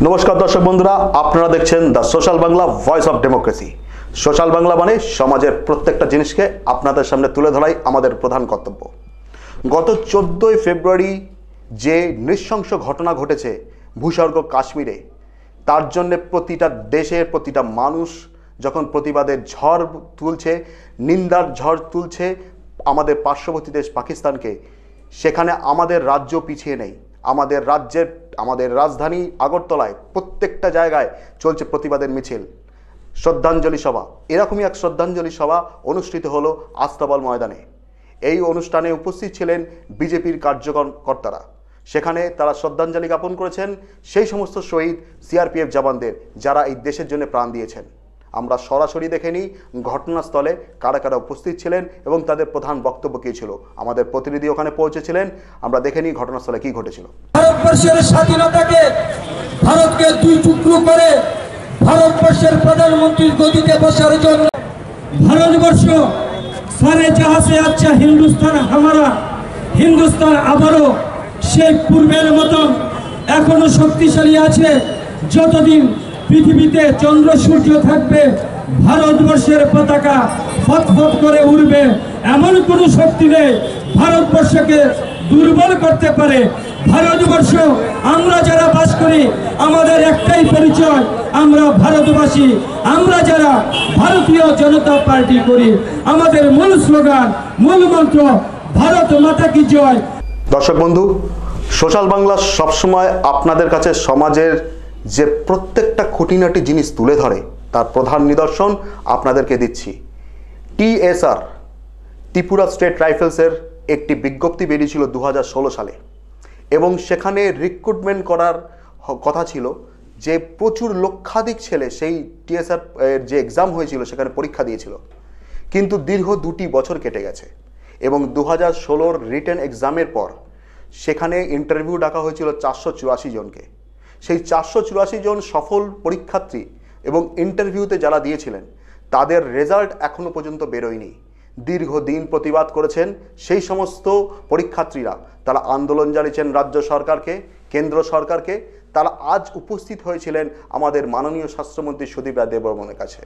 নমস্কার দর্শক বন্ধুরা, আপনারা দেখছেন the social Bangla voice of democracy. Social Bangla মানে সমাজের প্রত্যেকটা জিনিসকে আপনাদের সামনে তুলে ধরাই আমাদের প্রধান কর্তব্য। গত 14ই ফেব্রুয়ারি যে নৃশংস ঘটনা ঘটেছে ভূস্বর্গ কাশ্মীরে, তার জন্য প্রতিটা দেশের প্রতিটা মানুষ যখন প্রতিবাদের ঝড় তুলছে, নিন্দার ঝড় তুলছে আমাদের পার্শ্ববর্তী দেশ পাকিস্তানকে, সেখানে আমাদের রাজ্য পিছিয়ে নেই। আমাদের রাজধানী আগরতলায় প্রত্যেকটা জায়গায় চলছে প্রতিবাদের মিছিল, শ্রদ্ধাঞ্জলি সভা। এরকমই এক শ্রদ্ধাঞ্জলি সভা অনুষ্ঠিত হলো আস্তাবল ময়দানে। এই অনুষ্ঠানে উপস্থিত ছিলেন বিজেপির কার্যকর্তারা। সেখানে তারা শ্রদ্ধাঞ্জলি জ্ঞাপন করেছেন সেই সমস্ত শহীদ সিআরপিএফ জওয়ানদের যারা এই দেশের জন্য প্রাণ দিয়েছেন। আমরা সরাসরি দেখে নিই ঘটনাস্থলে কারা কারা উপস্থিত ছিলেন এবং তাদের প্রধান বক্তব্য কী ছিল। আমাদের প্রতিনিধি ওখানে পৌঁছেছিলেন, আমরা দেখে নিই ঘটনাস্থলে কি ঘটেছিল। ভারতবর্ষের স্বাধীনতাকে ভারতকে দুই টুকরো করে ভারতবর্ষের প্রধানমন্ত্রীর গদিতে বসার জন্য ভারতবর্ষ সারে জাহাঁ সে আচ্ছা হিন্দুস্তান হামারা, হিন্দুস্তান আবারও সেই পূর্বের মতন এখনো শক্তিশালী আছে। যতদিন পৃথিবীতে চন্দ্র সূর্য থাকবে, ভারতবর্ষের পতাকা ফটফট করে উড়বে। এমন কোনো শক্তি নেই ভারতবর্ষকে দুর্বল করতে পারে। ভারতবর্ষ, আমরা যারা বাস করি আমাদের একটাই পরিচয়, আমরা ভারতবাসী। আমরা যারা ভারতীয় জনতা পার্টি করি, আমাদের মূল স্লোগান, মূল মন্ত্র ভারত মাতা কি জয়। দর্শক বন্ধু, সোশ্যাল বাংলা সবসময় আপনাদের কাছে সমাজের যে প্রত্যেকটা খুঁটিনাটি জিনিস তুলে ধরে তার প্রধান নিদর্শন আপনাদেরকে দিচ্ছি। টিএসআর, ত্রিপুরা স্টেট রাইফেলসের একটি বিজ্ঞপ্তি বেরিয়েছিল 2016 সালে, এবং সেখানে রিক্রুটমেন্ট করার কথা ছিল যে প্রচুর লক্ষাধিক ছেলে সেই টিএসআর এর যে এক্সাম হয়েছিল সেখানে পরীক্ষা দিয়েছিল। কিন্তু দীর্ঘ 2 বছর কেটে গেছে এবং 2016 রিটেন এক্সামের পর সেখানে ইন্টারভিউ ডাকা হয়েছিল 484 জনকে। সেই 484 জন সফল পরীক্ষার্থী এবং ইন্টারভিউতে যারা দিয়েছিলেন তাদের রেজাল্ট এখনও পর্যন্ত বেরোয়নি। দীর্ঘদিন প্রতিবাদ করেছেন সেই সমস্ত পরীক্ষার্থীরা, তারা আন্দোলন চালিয়েছেন রাজ্য সরকারকে, কেন্দ্র সরকারকে। তারা আজ উপস্থিত হয়েছিলেন আমাদের মাননীয় স্বাস্থ্যমন্ত্রী সুদীপ রায় দেববর্মনের কাছে।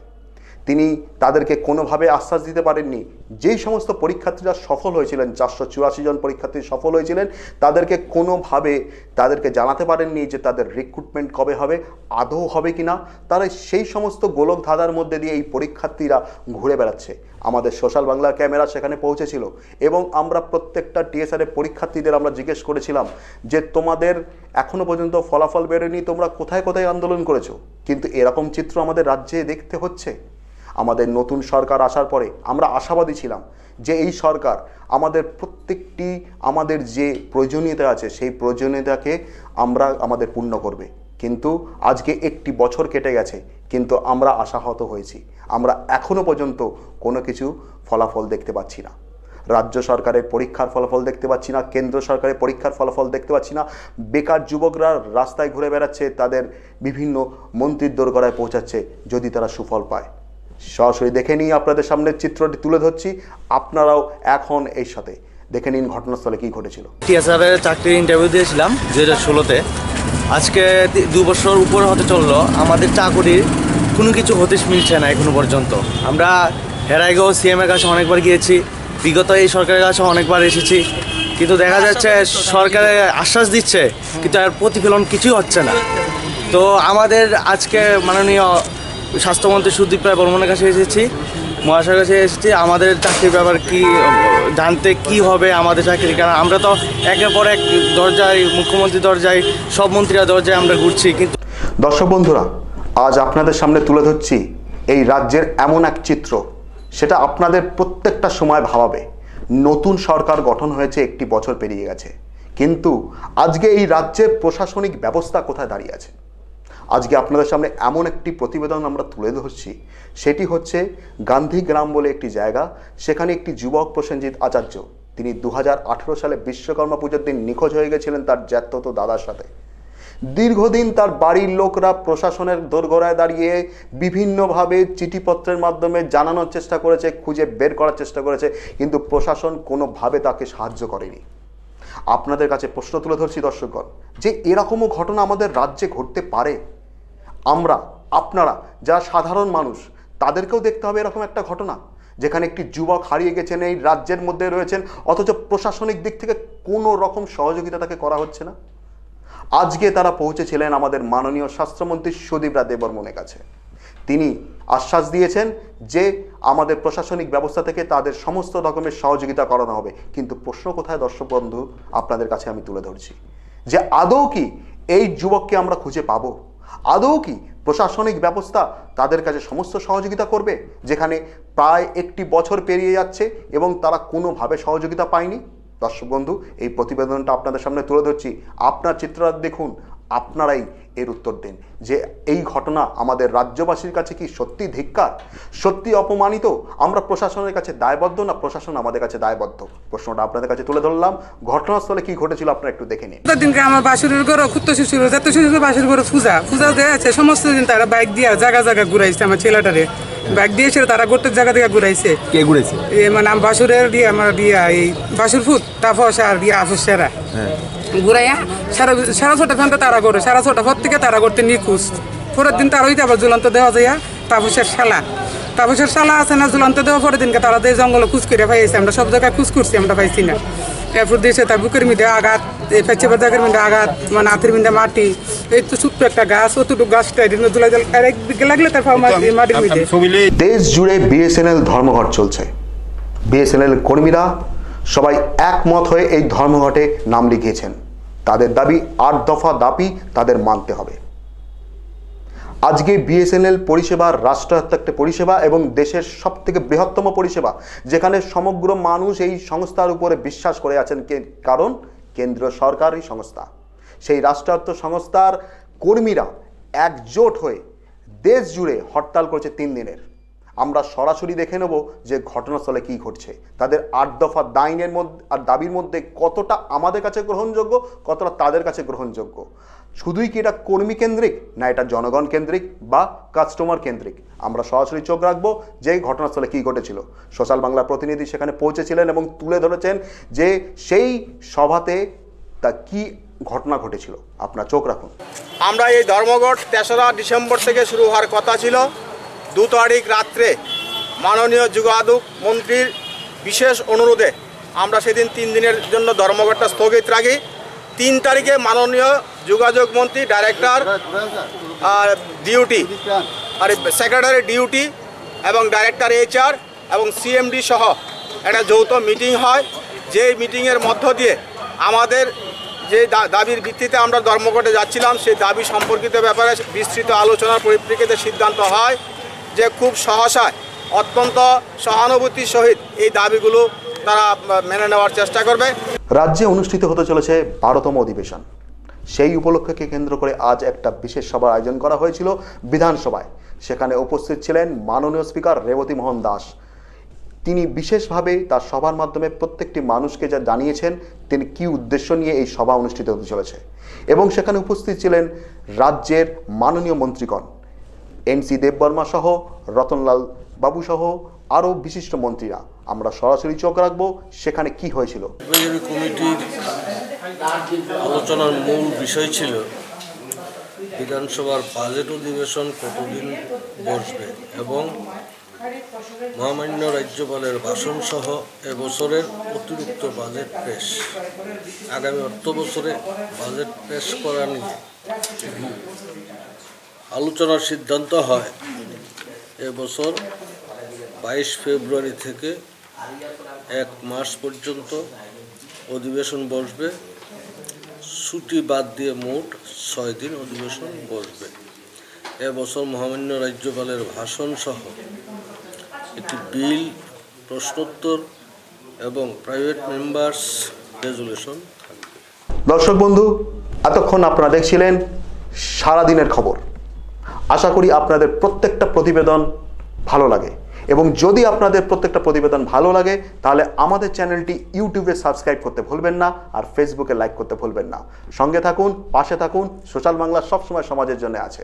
তিনি তাদেরকে কোনোভাবে আশ্বাস দিতে পারেননি। যেই সমস্ত পরীক্ষার্থীরা সফল হয়েছিলেন, 484 জন পরীক্ষার্থী সফল হয়েছিলেন, তাদেরকে কোনোভাবে তাদেরকে জানাতে পারেননি যে তাদের রিক্রুটমেন্ট কবে হবে, আদৌ হবে কিনা। তারা সেই সমস্ত গোলক ধাঁধার মধ্যে দিয়ে এই পরীক্ষার্থীরা ঘুরে বেড়াচ্ছে। আমাদের সোশ্যাল বাংলার ক্যামেরা সেখানে পৌঁছেছিল এবং আমরা প্রত্যেকটা টিএসআর পরীক্ষার্থীদের আমরা জিজ্ঞেস করেছিলাম যে তোমাদের এখনও পর্যন্ত ফলাফল বেরোয়নি, তোমরা কোথায় কোথায় আন্দোলন করেছো। কিন্তু এরকম চিত্র আমাদের রাজ্যে দেখতে হচ্ছে। আমাদের নতুন সরকার আসার পরে আমরা আশাবাদী ছিলাম যে এই সরকার আমাদের প্রত্যেকটি আমাদের যে প্রয়োজনীয়তা আছে সেই প্রয়োজনীয়তাকে আমাদের পূর্ণ করবে। কিন্তু আজকে 1 বছর কেটে গেছে, কিন্তু আমরা আশাহত হয়েছি। আমরা এখনও পর্যন্ত কোনো কিছু ফলাফল দেখতে পাচ্ছি না। রাজ্য সরকারের পরীক্ষার ফলাফল দেখতে পাচ্ছি না, কেন্দ্র সরকারের পরীক্ষার ফলাফল দেখতে পাচ্ছি না। বেকার যুবকরা রাস্তায় ঘুরে বেড়াচ্ছে, তাদের বিভিন্ন মন্ত্রীর দোরগোড়ায় পৌঁছাচ্ছে যদি তারা সুফল পায়। সরাসরি দেখে নিই, আপনাদের সামনে চিত্রটি তুলে ধরছি, আপনারাও এখন এই সাথে দেখে নিন ঘটনাস্থলে কি ঘটেছিল। টিএসআরের চাকরির ইন্টারভিউ দিয়েছিলাম 2016-তে। আজকে 2 বছর উপরে হতে চললো, আমাদের চাকরির কোনো কিছু হদিশ মিলছে না এখনো পর্যন্ত। আমরা হেরাইগাঁও সিএমের কাছে অনেকবার গিয়েছি, বিগত এই সরকারের কাছে অনেকবার এসেছি, কিন্তু দেখা যাচ্ছে সরকারে আশ্বাস দিচ্ছে কিন্তু আর প্রতিফলন কিছুই হচ্ছে না। তো আমাদের আজকে মাননীয় স্বাস্থ্যমন্ত্রী সুদীপ রায় বর্মনের কাছে এসেছি, মহাশয়ের কাছে এসেছি আমাদের চাকরির ব্যাপার কি জানতে, কি হবে আমাদের চাকরি। কারণ আমরা তো একের পর এক দরজায়, মুখ্যমন্ত্রী দরজায়, সব মন্ত্রীরা দরজায় আমরা ঘুরছি। কিন্তু দর্শক বন্ধুরা, আজ আপনাদের সামনে তুলে ধরছি এই রাজ্যের এমন এক চিত্র, সেটা আপনাদের প্রত্যেকটা সময় ভাবাবে। নতুন সরকার গঠন হয়েছে, 1 বছর পেরিয়ে গেছে, কিন্তু আজকে এই রাজ্যের প্রশাসনিক ব্যবস্থা কোথায় দাঁড়িয়ে আছে। আজকে আপনাদের সামনে এমন একটি প্রতিবেদন আমরা তুলে ধরছি, সেটি হচ্ছে গান্ধীগ্রাম বলে একটি জায়গা। সেখানে একটি যুবক প্রসেনজিৎ আচার্য, তিনি 2018 সালে বিশ্বকর্মা পুজোর দিন নিখোঁজ হয়ে গেছিলেন তার জ্যাঠতো দাদার সাথে। দীর্ঘদিন তার বাড়ির লোকরা প্রশাসনের দোরগোড়ায় দাঁড়িয়ে বিভিন্নভাবে চিঠিপত্রের মাধ্যমে জানানোর চেষ্টা করেছে, খুঁজে বের করার চেষ্টা করেছে, কিন্তু প্রশাসন কোনোভাবে তাকে সাহায্য করেনি। আপনাদের কাছে প্রশ্ন তুলে ধরছি দর্শকগণ, যে এরকমও ঘটনা আমাদের রাজ্যে ঘটতে পারে। আপনারা যারা সাধারণ মানুষ, তাদেরকেও দেখতে হবে এরকম একটা ঘটনা, যেখানে একটি যুবক হারিয়ে গেছেন, এই রাজ্যের মধ্যে রয়েছেন, অথচ প্রশাসনিক দিক থেকে কোনো রকম সহযোগিতা তাকে করা হচ্ছে না। আজকে তারা পৌঁছেছিলেন আমাদের মাননীয় স্বাস্থ্যমন্ত্রী সুদীপ রায় দেববর্মনের কাছে। তিনি আশ্বাস দিয়েছেন যে আমাদের প্রশাসনিক ব্যবস্থা থেকে তাদের সমস্ত রকমের সহযোগিতা করানো হবে। কিন্তু প্রশ্ন কোথায় দর্শক বন্ধু, আপনাদের কাছে আমি তুলে ধরছি যে আদৌ কি এই যুবককে আমরা খুঁজে পাবো? আদৌ কি প্রশাসনিক ব্যবস্থা তাদের কাছে সমস্ত সহযোগিতা করবে, যেখানে প্রায় 1 বছর পেরিয়ে যাচ্ছে এবং তারা কোনোভাবে সহযোগিতা পায়নি? দর্শক বন্ধু, এই প্রতিবেদনটা আপনাদের সামনে তুলে ধরছি, আপনার চিত্রনাট্য দেখুন, আপনারাই এর উত্তর দিন যে এই ঘটনা আমাদের রাজ্যবাসীর কাছে কি সত্যি ধিক্কার, সত্যি অপমানিত? আমরা প্রশাসনের কাছে দায়বদ্ধ, না প্রশাসন আমাদের কাছে দায়বদ্ধ? প্রশ্নটা আপনাদের কাছে তুলে ধরলাম। ঘটনাস্থলে কি ঘটেছিল আপনারা একটু দেখে নিন। দিনকে আমার বাসুরের ঘর খুঁত শিশুর যত শিশু বাসুর ঘরে পূজা দিয়েছে, সমস্ত দিন তারা বাইক দিয়ে জায়গা ঘুরাইছে। আমার ছেলেটারে বাইক দিয়েছে, তারা গোটের জায়গা থেকে ঘুরাইছে। কে ঘুরেছে? মানে আমার বাসুরের দিয়ে আমার দিয়া এই বাসুর ফুট তাফস আর দিয়া আফসেরা ঘুরাইয়া সারা 6:30 ঘন্টা তারা করে, 6:30 পর থেকে তারা করতে নিখোঁজ। পরের দিন তার হইতে আবার ঝুলন্ত দেওয়া যায় তাপসের শালা আছে না, ঝুলন্ত দেওয়া পরের দিনকে তারা দিয়ে জঙ্গলে খুঁজ করে পাইছে। আমরা সব জায়গায় খুঁজ করছি, আমরা পাইছি না। এরপর দিয়েছে তার বুকের মধ্যে আঘাত, এই ফেচেবার জায়গার মধ্যে আঘাত, মানে হাতের মধ্যে মাটি, এই তো ছোট্ট একটা গাছ, অতটুকু গাছটা দুলাই লাগলে তার মাটির মধ্যে। দেশ জুড়ে বিএসএনএল ধর্মঘট চলছে। বিএসএনএল কর্মীরা সবাই একমত হয়ে এই ধর্মঘটে নাম লিখিয়েছেন। তাদের দাবি, 8 দফা দাবি তাদের মানতে হবে। আজকে বিএসএনএল পরিষেবা রাষ্ট্রায়ত্ত একটা পরিষেবা এবং দেশের সবথেকে বৃহত্তম পরিষেবা, যেখানে সমগ্র মানুষ এই সংস্থার উপরে বিশ্বাস করে আছেন। কারণ কেন্দ্রীয় সরকারি সংস্থা, সেই রাষ্ট্রায়ত্ত সংস্থার কর্মীরা একজোট হয়ে দেশ জুড়ে হরতাল করেছে 3 দিনের। আমরা সরাসরি দেখে নেব যে ঘটনাস্থলে কি ঘটছে, তাদের 8 দফা দাবির মধ্যে কতটা আমাদের কাছে গ্রহণযোগ্য, কতটা তাদের কাছে গ্রহণযোগ্য। শুধুই কি এটা কর্মী কেন্দ্রিক, না এটা জনগণ কেন্দ্রিক বা কাস্টমার কেন্দ্রিক? আমরা সরাসরি চোখ রাখবো যে ঘটনাস্থলে কি ঘটেছিল। সোশ্যাল বাংলা প্রতিনিধি সেখানে পৌঁছেছিলেন এবং তুলে ধরেছেন যে সেই সভাতে তা কি ঘটনা ঘটেছিল। আপনার চোখ রাখুন। আমরা এই ধর্মঘট 3রা ডিসেম্বর থেকে শুরু হওয়ার কথা ছিল। 2 তারিখ রাত্রে মাননীয় যোগাযোগ মন্ত্রীর বিশেষ অনুরোধে আমরা সেদিন 3 দিনের জন্য ধর্মঘটটা স্থগিত রাখি। 3 তারিখে মাননীয় যোগাযোগ মন্ত্রী, ডাইরেক্টর ডিউটি আর সেক্রেটারি ডিউটি এবং ডাইরেক্টর HR এবং CMD সহ একটা যৌথ মিটিং হয়। যেই মিটিংয়ের মধ্য দিয়ে আমাদের যে দাবির ভিত্তিতে আমরা ধর্মঘটে যাচ্ছিলাম, সেই দাবি সম্পর্কিত ব্যাপারে বিস্তৃত আলোচনার পরিপ্রেক্ষিতে সিদ্ধান্ত হয় যে খুব সহসায়, অত্যন্ত সহানুভূতির সহিত এই দাবিগুলো তারা মেনে নেওয়ার চেষ্টা করবে। রাজ্যে অনুষ্ঠিত হতে চলেছে 12তম অধিবেশন। সেই উপলক্ষকে কেন্দ্র করে আজ একটা বিশেষ সভার আয়োজন করা হয়েছিল বিধানসভায়। সেখানে উপস্থিত ছিলেন মাননীয় স্পিকার রেবতী মোহন দাস। তিনি বিশেষভাবে তার সভার মাধ্যমে প্রত্যেকটি মানুষকে যা জানিয়েছেন তিনি কি উদ্দেশ্য নিয়ে এই সভা অনুষ্ঠিত হতে চলেছে। এবং সেখানে উপস্থিত ছিলেন রাজ্যের মাননীয় মন্ত্রীগণ, NC দেববর্মা সহ, রতনলাল বাবু সহ আরও বিশিষ্ট মন্ত্রীরা। আমরা সরাসরি চোখ রাখবো সেখানে কি হয়েছিল। কমিটির আলোচনার মূল বিষয় ছিল বিধানসভার বাজেট অধিবেশন কতদিন বসবে এবং মহামান্য রাজ্যপালের ভাষণ সহ এবছরের অতিরিক্ত বাজেট পেশ, আগামী অর্থ বছরে বাজেট পেশ করা নিয়ে আলোচনার সিদ্ধান্ত হয়। এবছর 22 ফেব্রুয়ারি থেকে 1 মার্চ পর্যন্ত অধিবেশন বসবে। ছুটি বাদ দিয়ে মোট 6 দিন অধিবেশন বসবে। এবছর মহামান্য রাজ্যপালের ভাষণ সহ একটি বিল, প্রশ্নোত্তর এবং প্রাইভেট মেম্বার্স রেজুলেশন থাকবে। দর্শক বন্ধু, এতক্ষণ আপনারা দেখছিলেন সারাদিনের খবর। আশা করি আপনাদের প্রত্যেকটা প্রতিবেদন ভালো লাগে, এবং যদি আপনাদের প্রত্যেকটা প্রতিবেদন ভালো লাগে তাহলে আমাদের চ্যানেলটি ইউটিউবে সাবস্ক্রাইব করতে ভুলবেন না, আর ফেসবুকে লাইক করতে ভুলবেন না। সঙ্গে থাকুন, পাশে থাকুন। সোশ্যাল বাংলা সবসময় সমাজের জন্য আছে।